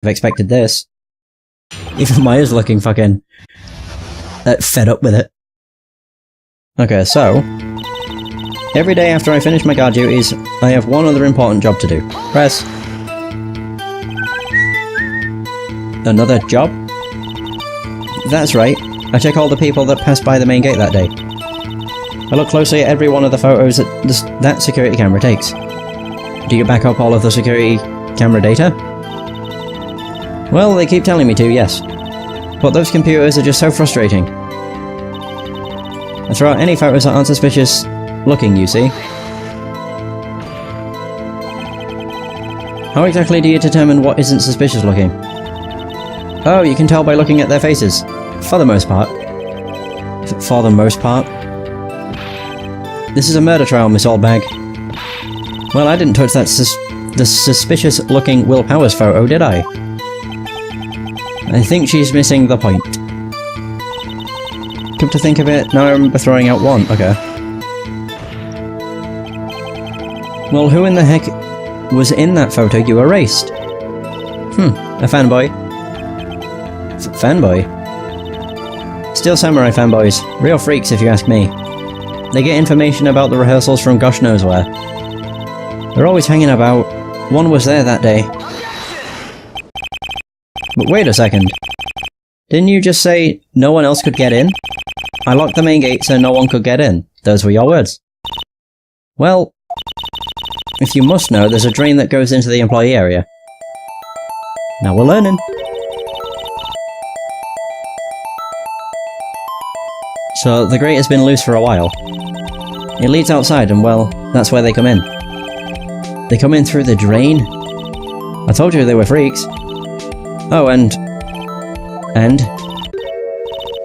have expected this. Even Maya's looking fucking fed up with it. Okay, so every day after I finish my guard duties, I have one other important job to do. Press. Another job? That's right. I check all the people that pass by the main gate that day. I look closely at every one of the photos that security camera takes. Do you back up all of the security camera data? Well, they keep telling me to, yes. But those computers are just so frustrating. I throw out any photos that aren't suspicious looking, you see. How exactly do you determine what isn't suspicious looking? Oh, you can tell by looking at their faces. For the most part. For the most part? This is a murder trial, Miss Oldbag. Well, I didn't touch that the suspicious-looking Will Powers photo, did I? I think she's missing the point. Come to think of it, now I remember throwing out one. Okay. Well, who in the heck was in that photo you erased? A fanboy. Fanboy? Steel Samurai fanboys. Real freaks, if you ask me. They get information about the rehearsals from gosh knows where. They're always hanging about. One was there that day. But wait a second. Didn't you just say no one else could get in? I locked the main gate so no one could get in. Those were your words. Well, if you must know, there's a drain that goes into the employee area. Now we're learning. So the grate has been loose for a while. It leads outside and, well, that's where they come in. They come in through the drain? I told you they were freaks. Oh, and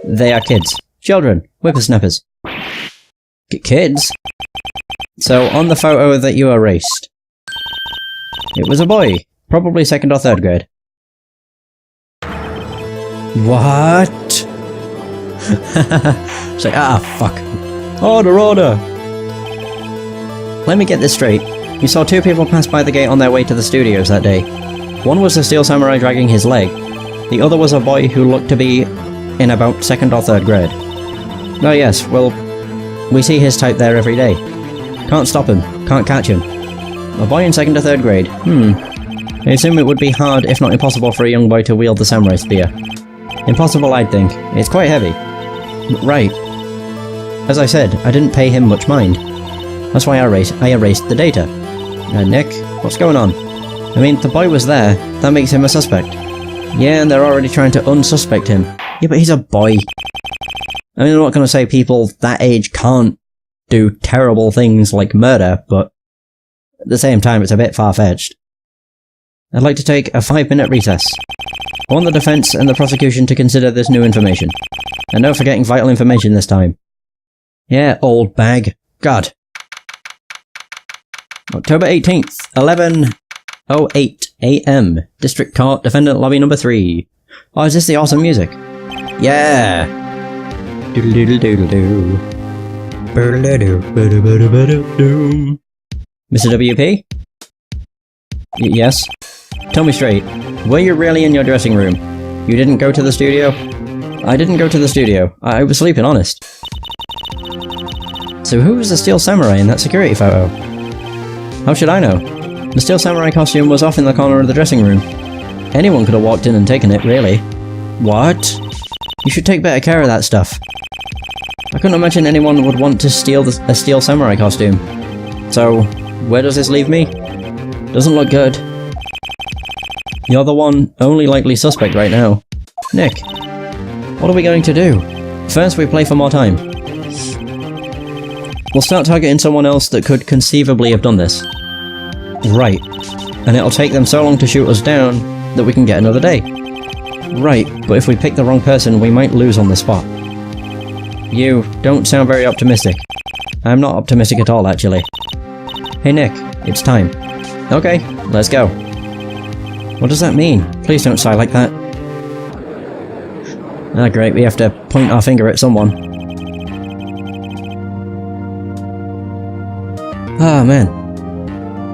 they are kids. Children. Whippersnappers. Kids? So, on the photo that you erased, it was a boy. Probably 2nd or 3rd grade. What? It's like, fuck. Order! Let me get this straight. You saw 2 people pass by the gate on their way to the studios that day. One was the Steel Samurai dragging his leg. The other was a boy who looked to be in about 2nd or 3rd grade. Oh yes, well, we see his type there every day. Can't stop him. Can't catch him. A boy in 2nd or 3rd grade. I assume it would be hard, if not impossible, for a young boy to wield the samurai spear. Impossible, I'd think. It's quite heavy. Right. As I said, I didn't pay him much mind. That's why I erased the data. Nick, what's going on? I mean, the boy was there. That makes him a suspect. Yeah, and they're already trying to unsuspect him. Yeah, but he's a boy. I mean, I'm not going to say people that age can't do terrible things like murder, but at the same time, it's a bit far-fetched. I'd like to take a 5-minute recess. I want the defense and the prosecution to consider this new information. And no forgetting vital information this time. Yeah, old bag. God. October 18th, 11:08 AM. District Court, Defendant Lobby Number 3. Oh, is this the awesome music? Yeah! Doodle-doodle-doodle-doo. Mr. WP? Yes? Tell me straight. Were you really in your dressing room? You didn't go to the studio? I didn't go to the studio. I was sleeping, honest. So who was the Steel Samurai in that security photo? How should I know? The Steel Samurai costume was off in the corner of the dressing room. Anyone could have walked in and taken it, really. What? You should take better care of that stuff. I couldn't imagine anyone would want to steal a Steel Samurai costume. So, where does this leave me? Doesn't look good. You're the only likely suspect right now. Nick, what are we going to do? First, we play for more time. We'll start targeting someone else that could conceivably have done this. Right. And it'll take them so long to shoot us down that we can get another day. Right, but if we pick the wrong person, we might lose on the spot. You don't sound very optimistic. I'm not optimistic at all, actually. Hey Nick, it's time. Okay, let's go. What does that mean? Please don't sigh like that. Ah, great, we have to point our finger at someone. Ah, man.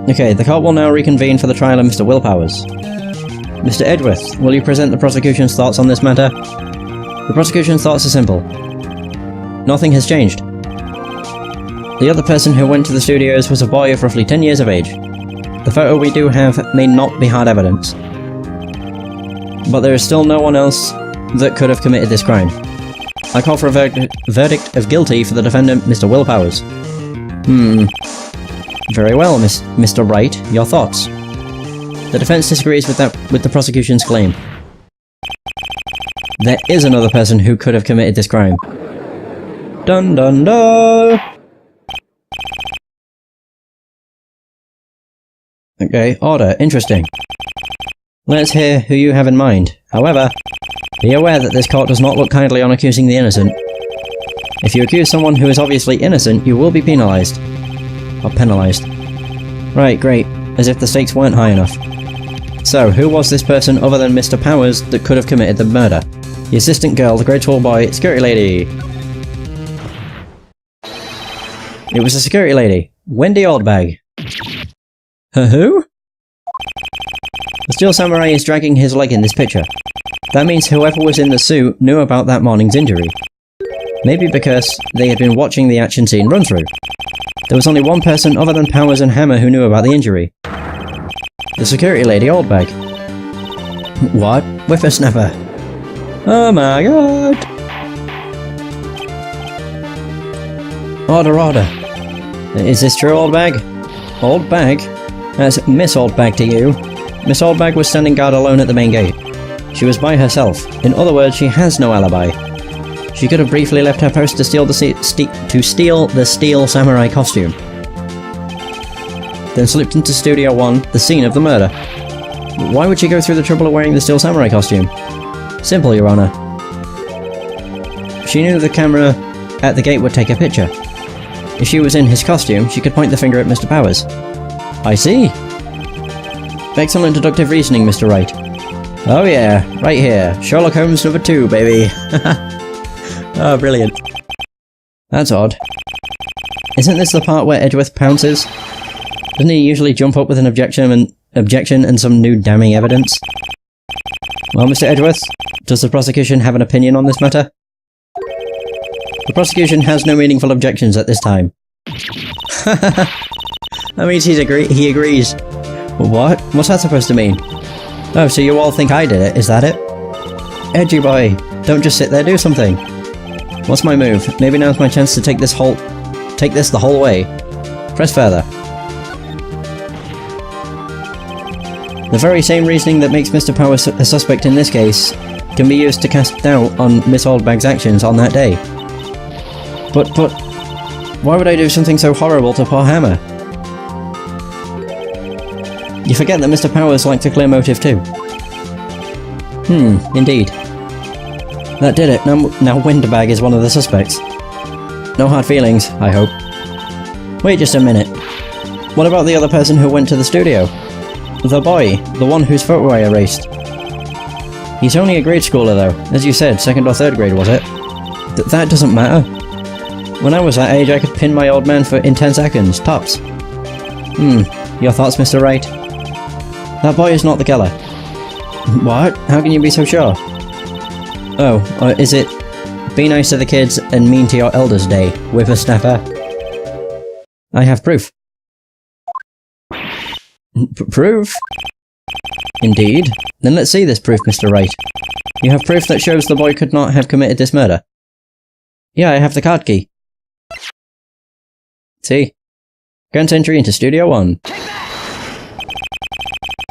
Okay, the court will now reconvene for the trial of Mr. Will Powers. Mr. Edgeworth, will you present the prosecution's thoughts on this matter? The prosecution's thoughts are simple. Nothing has changed. The other person who went to the studios was a boy of roughly 10 years of age. The photo we do have may not be hard evidence, but there is still no one else that could have committed this crime. I call for a verdict of guilty for the defendant, Mr. Will Powers. Very well, Mr. Wright. Your thoughts? The defense disagrees with the prosecution's claim. There is another person who could have committed this crime. Dun dun dun! Okay, order. Interesting. Let's hear who you have in mind. However, be aware that this court does not look kindly on accusing the innocent. If you accuse someone who is obviously innocent, you will be penalized. Or penalized. Right, great. As if the stakes weren't high enough. So, who was this person other than Mr. Powers that could have committed the murder? The assistant girl, the grade 12 boy, security lady. It was the security lady, Wendy Oldbag. Who? The Steel Samurai is dragging his leg in this picture. That means whoever was in the suit knew about that morning's injury. Maybe because they had been watching the action scene run through. There was only one person other than Powers and Hammer who knew about the injury. The security lady, Oldbag. What? Whippersnapper. Oh my god! Order, order. Is this true, Oldbag? Oldbag? That's Miss Oldbag to you. Miss Oldbag was standing guard alone at the main gate. She was by herself. In other words, she has no alibi. She could have briefly left her post to steal the Steel Samurai costume. Then slipped into Studio 1, the scene of the murder. Why would she go through the trouble of wearing the Steel Samurai costume? Simple, Your Honor. She knew the camera at the gate would take a picture. If she was in his costume, she could point the finger at Mr. Powers. I see. Excellent deductive reasoning, Mr. Wright. Oh yeah, right here. Sherlock Holmes number 2, baby. Oh, brilliant. That's odd. Isn't this the part where Edgeworth pounces? Doesn't he usually jump up with an objection and some new damning evidence? Well, Mr. Edgeworth, does the prosecution have an opinion on this matter? The prosecution has no meaningful objections at this time. That means he agrees. What? What's that supposed to mean? Oh, so you all think I did it, is that it? Edgy boy, don't just sit there, do something. What's my move? Maybe now's my chance to take this the whole way. Press further. The very same reasoning that makes Mr. Powers a suspect in this case can be used to cast doubt on Miss Oldbag's actions on that day. But, why would I do something so horrible to poor Hammer? You forget that Mr. Powers liked a clear motive too. Indeed. That did it. Now Windbag is one of the suspects. No hard feelings, I hope. Wait just a minute. What about the other person who went to the studio? The boy, the one whose photo I erased. He's only a grade schooler though. As you said, 2nd or 3rd grade, was it? That doesn't matter. When I was that age, I could pin my old man in 10 seconds, tops. Your thoughts, Mr. Wright? That boy is not the killer. What? How can you be so sure? Oh, or is it be nice to the kids and mean to your elders day, whippersnapper? I have proof. Proof? Indeed. Then let's see this proof, Mr. Wright. You have proof that shows the boy could not have committed this murder. Yeah, I have the card key. See? Grant entry into Studio 1.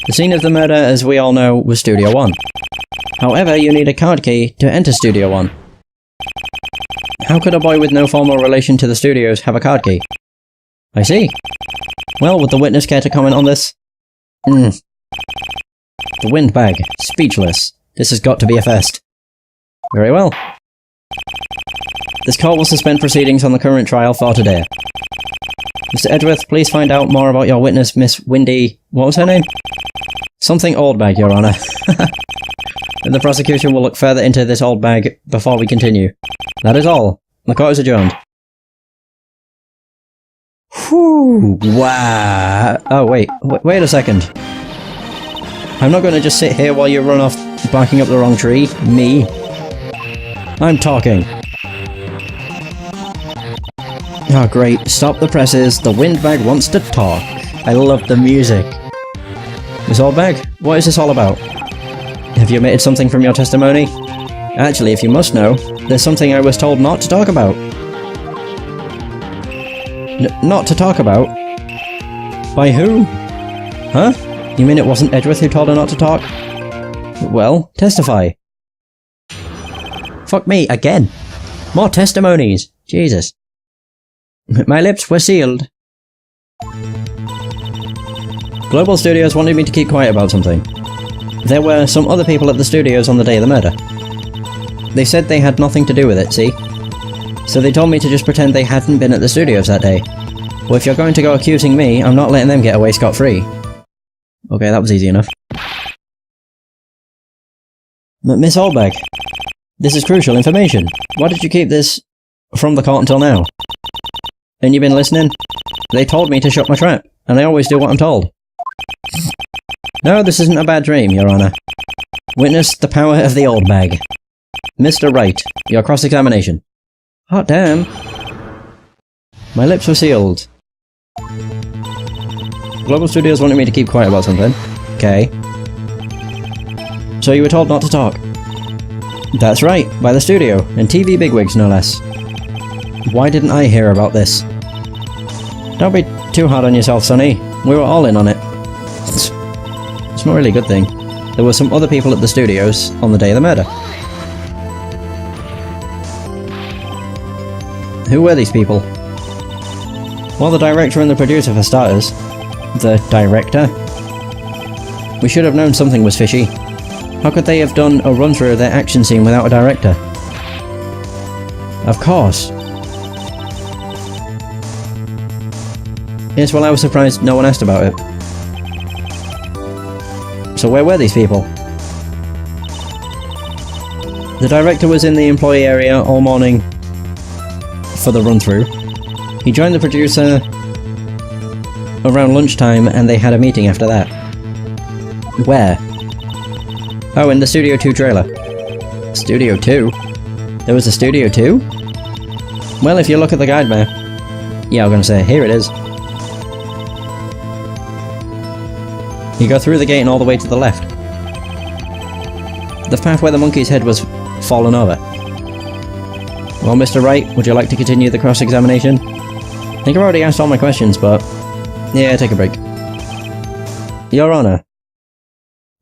The scene of the murder, as we all know, was Studio 1. However, you need a card key to enter Studio 1. How could a boy with no formal relation to the studios have a card key? I see. Well, would the witness care to comment on this? The Windbag. Speechless. This has got to be a first. Very well. This court will suspend proceedings on the current trial for today. Mr. Edgeworth, please find out more about your witness, Miss Windy... What was her name? Something Oldbag, Your Honor. And the prosecution will look further into this Oldbag before we continue. That is all. The court is adjourned. Whew! Wow! Oh, wait a second. I'm not gonna just sit here while you run off barking up the wrong tree. Me. I'm talking. Oh great, stop the presses, the windbag wants to talk. I love the music. Miss Oldbag, what is this all about? Have you omitted something from your testimony? Actually, if you must know, there's something I was told not to talk about. Not to talk about? By who? Huh? You mean it wasn't Edgeworth who told her not to talk? Well, testify. Fuck me, again. More testimonies. Jesus. My lips were sealed. Global Studios wanted me to keep quiet about something. There were some other people at the studios on the day of the murder. They said they had nothing to do with it, see? So they told me to just pretend they hadn't been at the studios that day. Well, if you're going to go accusing me, I'm not letting them get away scot-free. Okay, that was easy enough. Miss Oldbag, this is crucial information. Why did you keep this from the court until now? And you've been listening? They told me to shut my trap, and I always do what I'm told. No, this isn't a bad dream, Your Honour. Witness the power of the old bag. Mr. Wright, your cross-examination. Hot damn. My lips were sealed. Global Studios wanted me to keep quiet about something. Okay. So you were told not to talk? That's right, by the studio, and TV bigwigs no less. Why didn't I hear about this? Don't be too hard on yourself, Sonny. We were all in on it. It's not really a good thing. There were some other people at the studios on the day of the murder. Who were these people? Well, the director and the producer for starters. The director? We should have known something was fishy. How could they have done a run-through of their action scene without a director? Of course. Yes, well, I was surprised no one asked about it. So where were these people? The director was in the employee area all morning for the run-through. He joined the producer around lunchtime and they had a meeting after that. Where? Oh, in the Studio 2 trailer. Studio 2? There was a Studio 2? Well, if you look at the guide map... Yeah, I'm gonna say, here it is. You go through the gate and all the way to the left. The path where the monkey's head was fallen over. Well, Mr. Wright, would you like to continue the cross-examination? I think I've already asked all my questions, but... Yeah, take a break. Your Honour.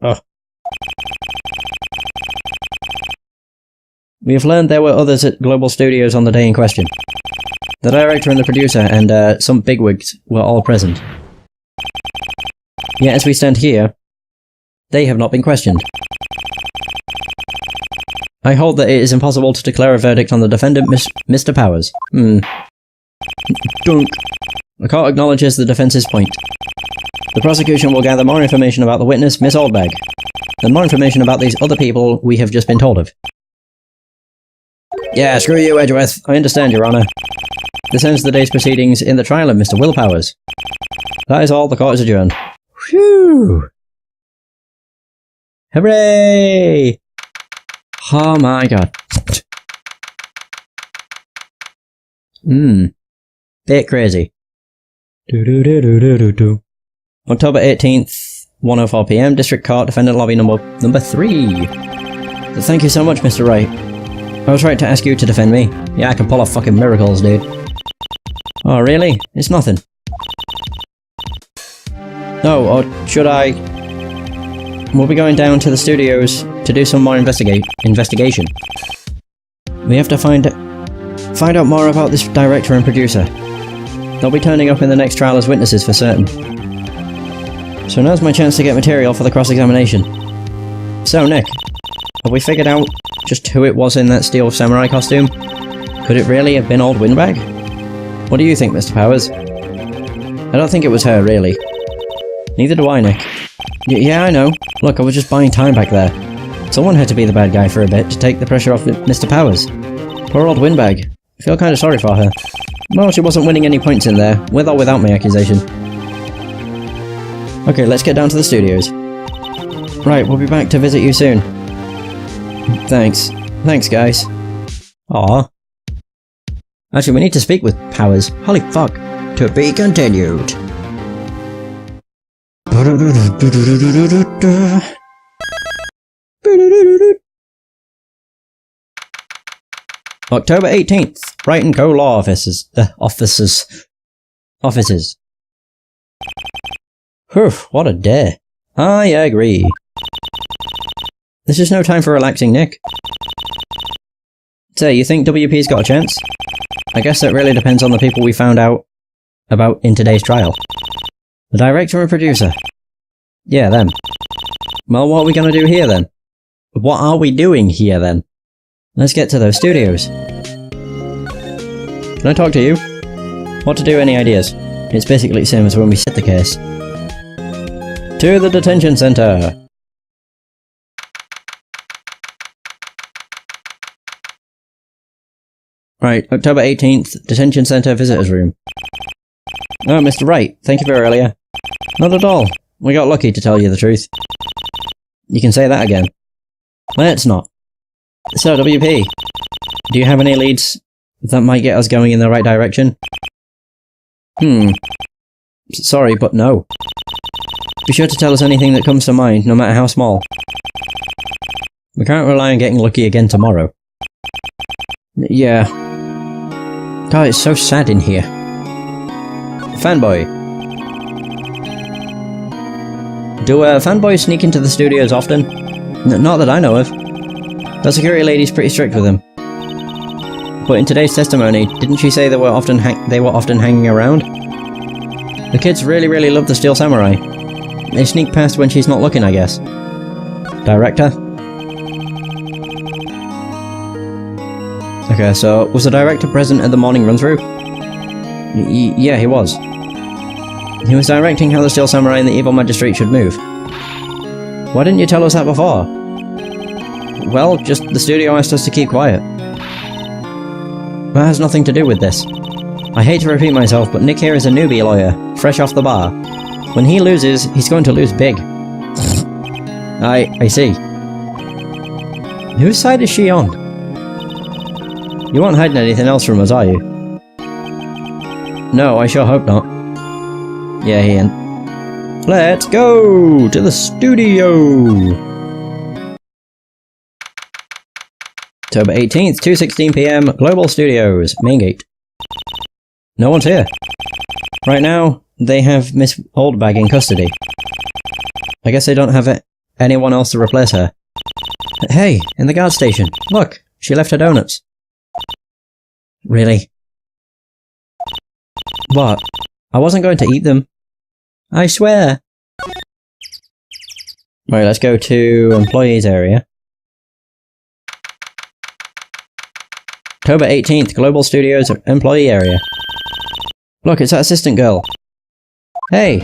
Oh. We have learned there were others at Global Studios on the day in question. The director and the producer and some bigwigs were all present. Yet as we stand here, they have not been questioned. I hold that it is impossible to declare a verdict on the defendant, Mr. Powers. Dunk. The court acknowledges the defence's point. The prosecution will gather more information about the witness, Miss Oldbag, and more information about these other people we have just been told of. Yeah, screw you, Edgeworth. I understand, Your Honour. This ends the day's proceedings in the trial of Mr. Will Powers. That is all. The court is adjourned. Whew! Hooray! Oh my god. Bit crazy. October 18th, 1:04 PM, District Court, Defendant Lobby number 3. So thank you so much, Mr. Wright. I was right to ask you to defend me. Yeah, I can pull off fucking miracles, dude. Oh, really? It's nothing. No, or should I... We'll be going down to the studios to do some more investigation. We have to find out more about this director and producer. They'll be turning up in the next trial as witnesses for certain. So now's my chance to get material for the cross-examination. So, Nick, have we figured out just who it was in that steel samurai costume? Could it really have been old Windbag? What do you think, Mr. Powers? I don't think it was her, really. Neither do I, Nick. Yeah, I know. Look, I was just buying time back there. Someone had to be the bad guy for a bit to take the pressure off Mr. Powers. Poor old Windbag. I feel kind of sorry for her. Well, she wasn't winning any points in there, with or without my accusation. Okay, let's get down to the studios. Right, we'll be back to visit you soon. Thanks. Thanks, guys. Aw. Actually, we need to speak with Powers. Holy fuck. To be continued. October 18th. Brighton Co. Law Offices. Offices. Whew, what a day. I agree. This is no time for relaxing, Nick. Say, you think WP's got a chance? I guess that really depends on the people we found out about in today's trial. The director and producer. Yeah, them. Well, what are we gonna do here then? What are we doing here then? Let's get to those studios. Can I talk to you? What to do, any ideas? It's basically the same as when we set the case. To the detention center! Right, October 18th, detention center visitors room. Oh, Mr. Wright, thank you for earlier. Not at all. We got lucky, to tell you the truth. You can say that again. Let's not. So, WP, do you have any leads that might get us going in the right direction? Sorry, but no. Be sure to tell us anything that comes to mind, no matter how small. We can't rely on getting lucky again tomorrow. Yeah. God, it's so sad in here. Fanboy. Do fanboys sneak into the studios often? Not that I know of. The security lady's pretty strict with them. But in today's testimony, didn't she say they were often hanging around? The kids really love the Steel Samurai. They sneak past when she's not looking, I guess. Director? Okay, so was the director present at the morning run-through? Yeah, he was. He was directing how the Steel Samurai and the Evil Magistrate should move. Why didn't you tell us that before? Well, just the studio asked us to keep quiet. That has nothing to do with this. I hate to repeat myself, but Nick here is a newbie lawyer, fresh off the bar. When he loses, he's going to lose big. I see. Whose side is she on? You aren't hiding anything else from us, are you? No, I sure hope not. Yeah, he ain't. Let's go to the studio! October 18th, 2:16 PM, Global Studios, main gate. No one's here. Right now, they have Miss Oldbag in custody. I guess they don't have anyone else to replace her. Hey, in the guard station. Look, she left her donuts. Really? What? I wasn't going to eat them. I swear. Right, let's go to employees area. October 18th, Global Studios employee area. Look, it's that assistant girl. Hey!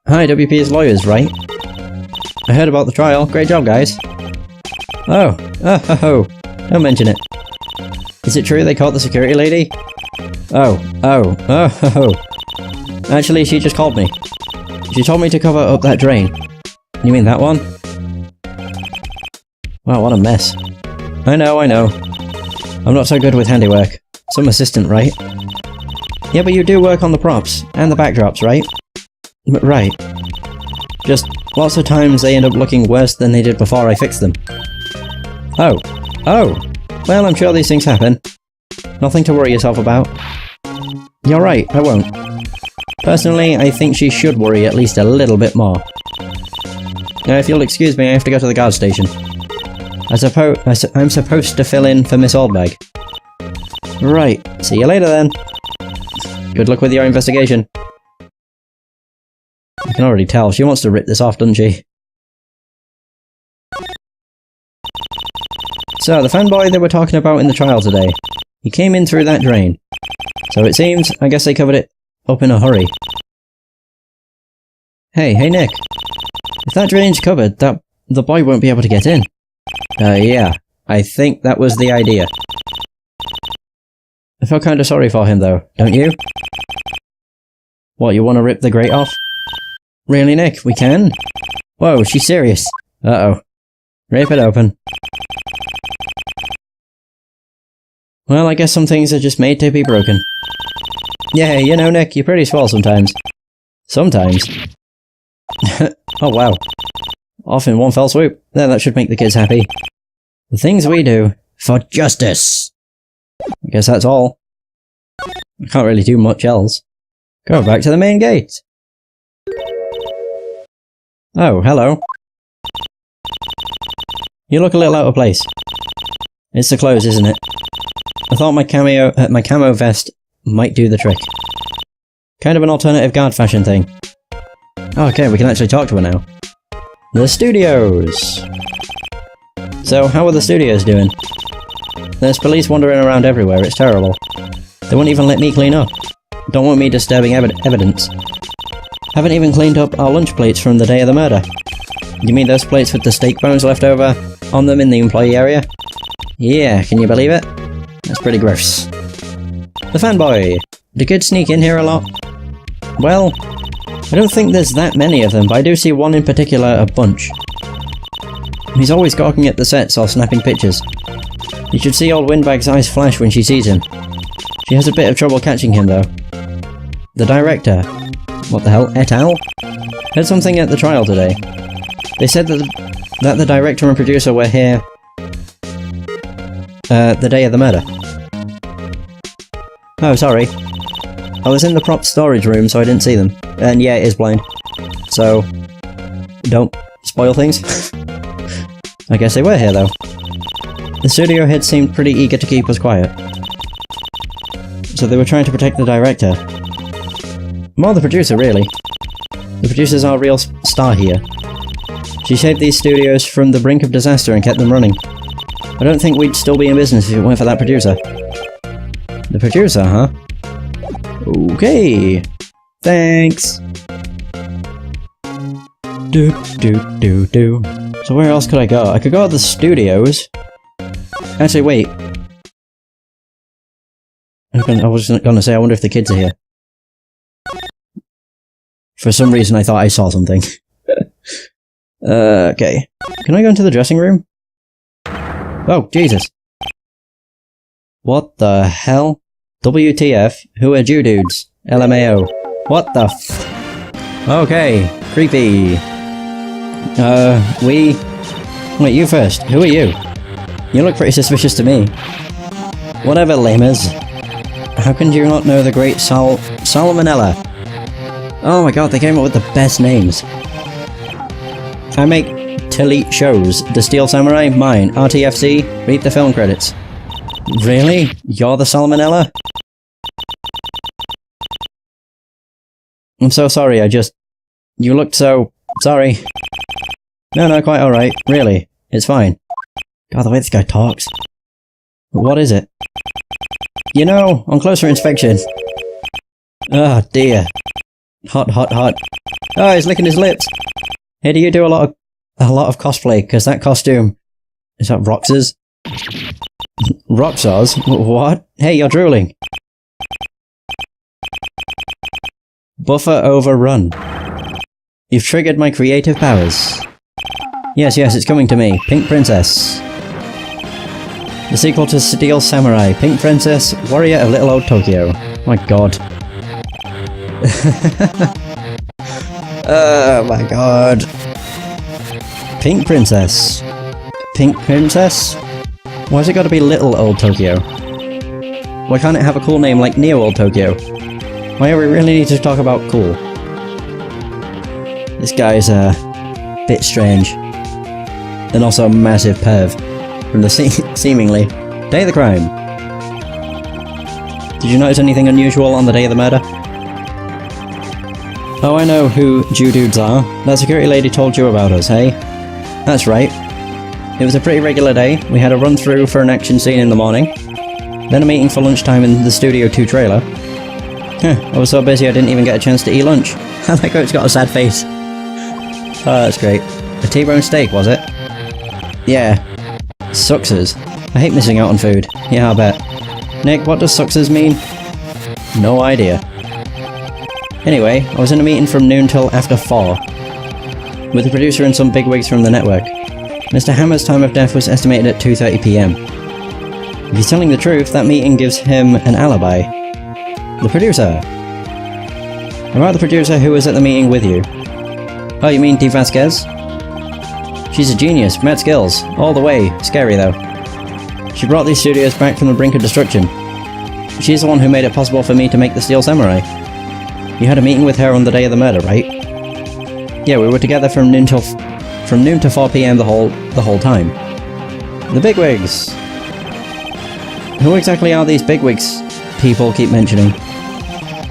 Hi, WP is lawyers, right? I heard about the trial. Great job, guys. Oh, don't mention it. Is it true they caught the security lady? Oh. Actually, she just called me. She told me to cover up that drain. You mean that one? Wow, what a mess. I know. I'm not so good with handiwork. Some assistant, right? Yeah, but you do work on the props, and the backdrops, right? Right. Just, lots of times they end up looking worse than they did before I fixed them. Oh. Well, I'm sure these things happen. Nothing to worry yourself about. You're right, I won't. Personally, I think she should worry at least a little bit more. Now, if you'll excuse me, I have to go to the guard station. I'm supposed to fill in for Miss Oldbag. Right, see you later then. Good luck with your investigation. I can already tell, she wants to rip this off, doesn't she? So, the fanboy they were talking about in the trial today. He came in through that drain. So it seems, I guess they covered it up in a hurry. Hey Nick. If that drain's covered, the boy won't be able to get in. Yeah. I think that was the idea. I feel kinda sorry for him though, don't you? What, you wanna rip the grate off? Really, Nick? We can? Whoa, she's serious. Uh-oh. Rip it open. Well, I guess some things are just made to be broken. Yeah, you know, Nick, you're pretty swell sometimes. Sometimes. Oh, wow. Off in one fell swoop. There, that should make the kids happy. The things we do for justice. I guess that's all. I can't really do much else. Go back to the main gate. Oh, hello. You look a little out of place. It's the clothes, isn't it? I thought my camo vest might do the trick. Kind of an alternative guard fashion thing. Okay, we can actually talk to her now. The studios! So, how are the studios doing? There's police wandering around everywhere, it's terrible. They won't even let me clean up. Don't want me disturbing evidence. Haven't even cleaned up our lunch plates from the day of the murder. You mean those plates with the steak bones left over on them in the employee area? Yeah, can you believe it? That's pretty gross. The fanboy! Do kids sneak in here a lot? Well, I don't think there's that many of them, but I do see one in particular a bunch. He's always gawking at the sets or snapping pictures. You should see old Windbag's eyes flash when she sees him. She has a bit of trouble catching him, though. The director. What the hell? Et al? Heard something at the trial today. They said that the director and producer were here the day of the murder. Oh, sorry. I was in the prop storage room, so I didn't see them. And yeah, it is blind. So, don't spoil things. I guess they were here, though. The studio head seemed pretty eager to keep us quiet. So they were trying to protect the director. More the producer, really. The producer's our real star here. She saved these studios from the brink of disaster and kept them running. I don't think we'd still be in business if it weren't for that producer. The producer, huh? Okay. Thanks. Do. So where else could I go? I could go to the studios. Actually, wait. I was gonna say, I wonder if the kids are here. For some reason, I thought I saw something. Okay. Can I go into the dressing room? Oh, Jesus. What the hell? WTF? Who are you dudes? LMAO. What the f... Okay. Creepy. Wait, you first. Who are you? You look pretty suspicious to me. Whatever, lamers. How can you not know the great Salmonella? Oh my god, they came up with the best names. I make Tilly shows. The Steel Samurai? Mine. RTFC? Read the film credits. Really? You're the Salmonella? I'm so sorry, You looked so... Sorry. No, quite alright. Really. It's fine. God, the way this guy talks. What is it? You know, on closer inspection... Oh, dear. Hot. Oh, he's licking his lips. Hey, do you do a lot of cosplay? Because that costume... Is that Roxas? Roxas? What? Hey, you're drooling. Buffer overrun. You've triggered my creative powers. Yes, it's coming to me. Pink Princess. The sequel to Steel Samurai. Pink Princess, Warrior of Little Old Tokyo. My god. Oh my god. Pink Princess. Pink Princess? Why's it gotta be Little Old Tokyo? Why can't it have a cool name like Neo Old Tokyo? Why do we really need to talk about cool? This guy's a bit strange. And also a massive perv. From the seemingly day of the crime. Did you notice anything unusual on the day of the murder? Oh, I know who Jew dudes are. That security lady told you about us, hey? That's right. It was a pretty regular day. We had a run-through for an action scene in the morning. Then a meeting for lunchtime in the Studio 2 trailer. I was so busy I didn't even get a chance to eat lunch. I like how it's got a sad face. Oh, that's great. A T-bone steak, was it? Yeah. Suxers. I hate missing out on food. Yeah, I bet. Nick, what does suxers mean? No idea. Anyway, I was in a meeting from noon till after 4, with the producer and some bigwigs from the network. Mr. Hammer's time of death was estimated at 2:30 PM. If he's telling the truth, that meeting gives him an alibi. The producer. About the producer who was at the meeting with you. Oh, you mean Dee Vasquez? She's a genius, mad skills, all the way, scary though. She brought these studios back from the brink of destruction. She's the one who made it possible for me to make the Steel Samurai. You had a meeting with her on the day of the murder, right? Yeah, we were together from noon to 4 PM the whole time. The bigwigs. Who exactly are these bigwigs people keep mentioning?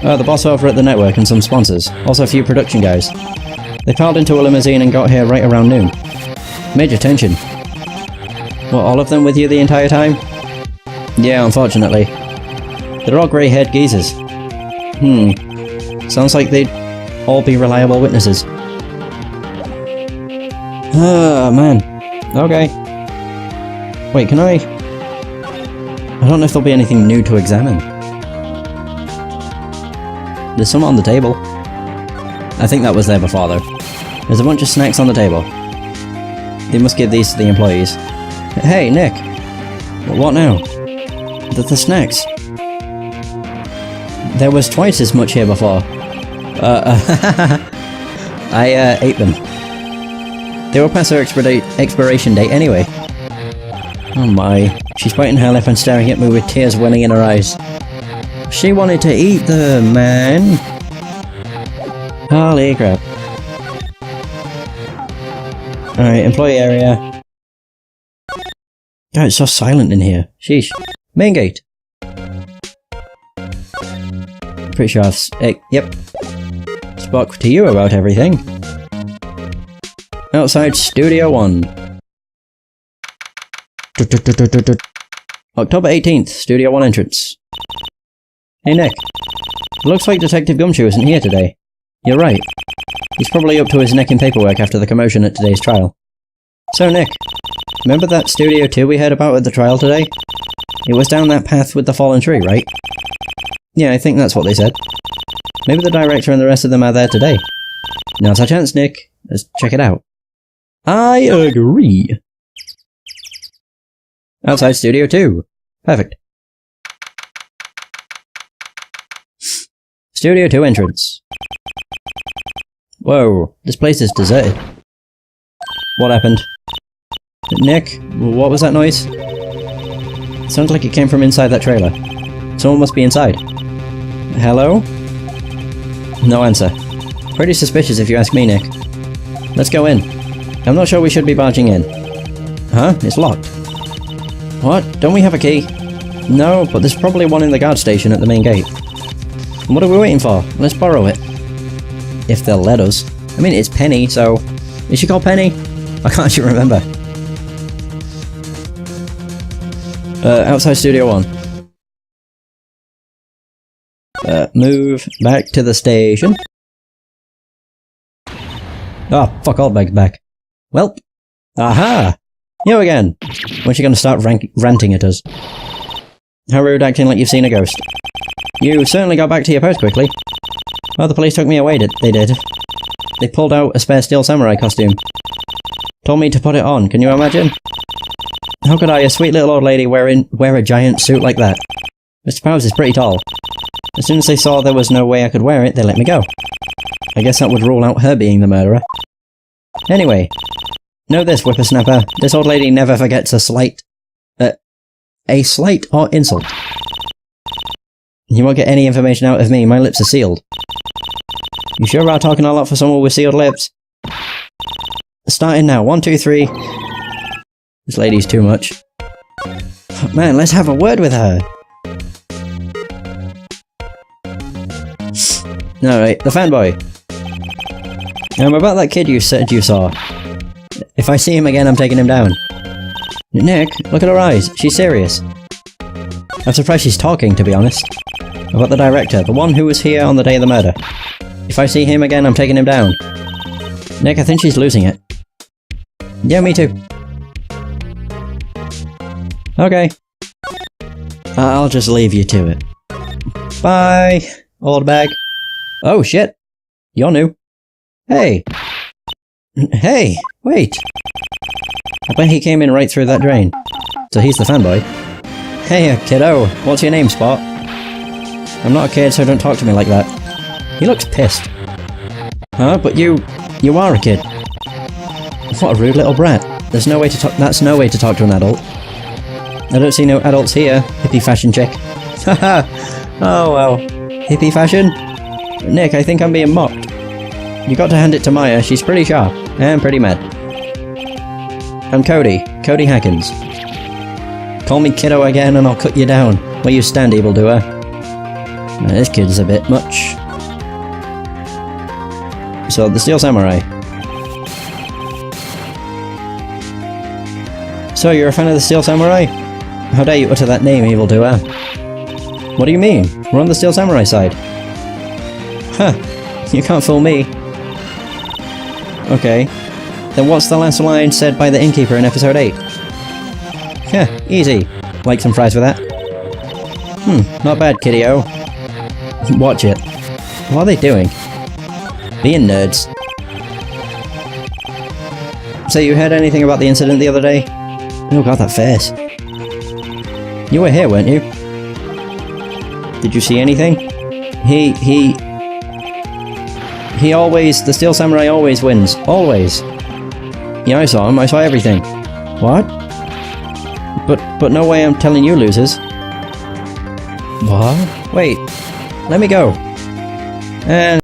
Oh, the boss over at the network and some sponsors, also a few production guys. They piled into a limousine and got here right around noon. Major tension. What, all of them with you the entire time? Yeah, unfortunately. They're all grey-haired geezers. Sounds like they'd all be reliable witnesses. Ah, man. Okay. Wait, can I don't know if there'll be anything new to examine. There's some on the table. I think that was there before, though. There's a bunch of snacks on the table. They must give these to the employees. Hey, Nick! What now? The snacks. There was twice as much here before. I ate them. They were past their expiration date anyway. Oh my. She's biting her lip and staring at me with tears welling in her eyes. She wanted to eat them, man! Holy crap. Alright, employee area. God, it's so silent in here. Sheesh. Main gate. Pretty sure yep. Spoke to you about everything. Outside Studio 1. October 18th, Studio 1 entrance. Hey Nick. Looks like Detective Gumshoe isn't here today. You're right. He's probably up to his neck in paperwork after the commotion at today's trial. So Nick, remember that Studio 2 we heard about at the trial today? It was down that path with the fallen tree, right? Yeah, I think that's what they said. Maybe the director and the rest of them are there today. Now's our chance, Nick. Let's check it out. I agree. Outside Studio 2. Perfect. Studio 2 entrance. Whoa, this place is deserted. What happened? Nick, what was that noise? It sounds like it came from inside that trailer. Someone must be inside. Hello? No answer. Pretty suspicious if you ask me, Nick. Let's go in. I'm not sure we should be barging in. Huh? It's locked. What? Don't we have a key? No, but there's probably one in the guard station at the main gate. What are we waiting for? Let's borrow it. If they'll let us. I mean, it's Penny, so... Is she called Penny? I can't actually remember. Outside Studio 1. Move back to the station. Ah, oh, fuck all back. Welp. Aha! You again! When's she gonna start ranting at us? How rude, acting like you've seen a ghost. You certainly got back to your post quickly. Well, the police took me away, they did. They pulled out a spare Steel Samurai costume. Told me to put it on, can you imagine? How could I, a sweet little old lady, wear a giant suit like that? Mr. Powers is pretty tall. As soon as they saw there was no way I could wear it, they let me go. I guess that would rule out her being the murderer. Anyway, know this, whippersnapper. This old lady never forgets a slight or insult. You won't get any information out of me, my lips are sealed. You sure are talking a lot for someone with sealed lips? Starting now, 1, 2, 3. This lady's too much. Man, let's have a word with her. Alright, the fanboy. About that kid you said you saw. If I see him again, I'm taking him down. Nick, look at her eyes. She's serious. I'm surprised she's talking, to be honest. About the director, the one who was here on the day of the murder. If I see him again, I'm taking him down. Nick, I think she's losing it. Yeah, me too. Okay. I'll just leave you to it. Bye, old bag. Oh shit! You're new. Hey! Hey! Wait! I bet he came in right through that drain. So he's the fanboy. Hey, kiddo. What's your name, Spot? I'm not a kid, so don't talk to me like that. He looks pissed. Huh? But you are a kid. What a rude little brat. There's no way to talk. That's no way to talk to an adult. I don't see no adults here, hippie fashion chick. Haha! Oh well. Hippie fashion? Nick, I think I'm being mocked. You got to hand it to Maya, she's pretty sharp. And pretty mad. I'm Cody. Cody Hackins. Call me kiddo again and I'll cut you down. Where you stand, evildoer. Now, this kid's a bit much. So, the Steel Samurai. So, you're a fan of the Steel Samurai? How dare you utter that name, evildoer? What do you mean? We're on the Steel Samurai side. Huh. You can't fool me. Okay. Then what's the last line said by the innkeeper in episode 8? Heh, easy. Like some fries with that? Not bad, kiddio. Watch it. What are they doing? Being nerds. So you heard anything about the incident the other day? Oh god, that face. You were here, weren't you? Did you see anything? He always... The Steel Samurai always wins. Always. Yeah, I saw him. I saw everything. What? But no way I'm telling you losers. What? Wait. Let me go. And...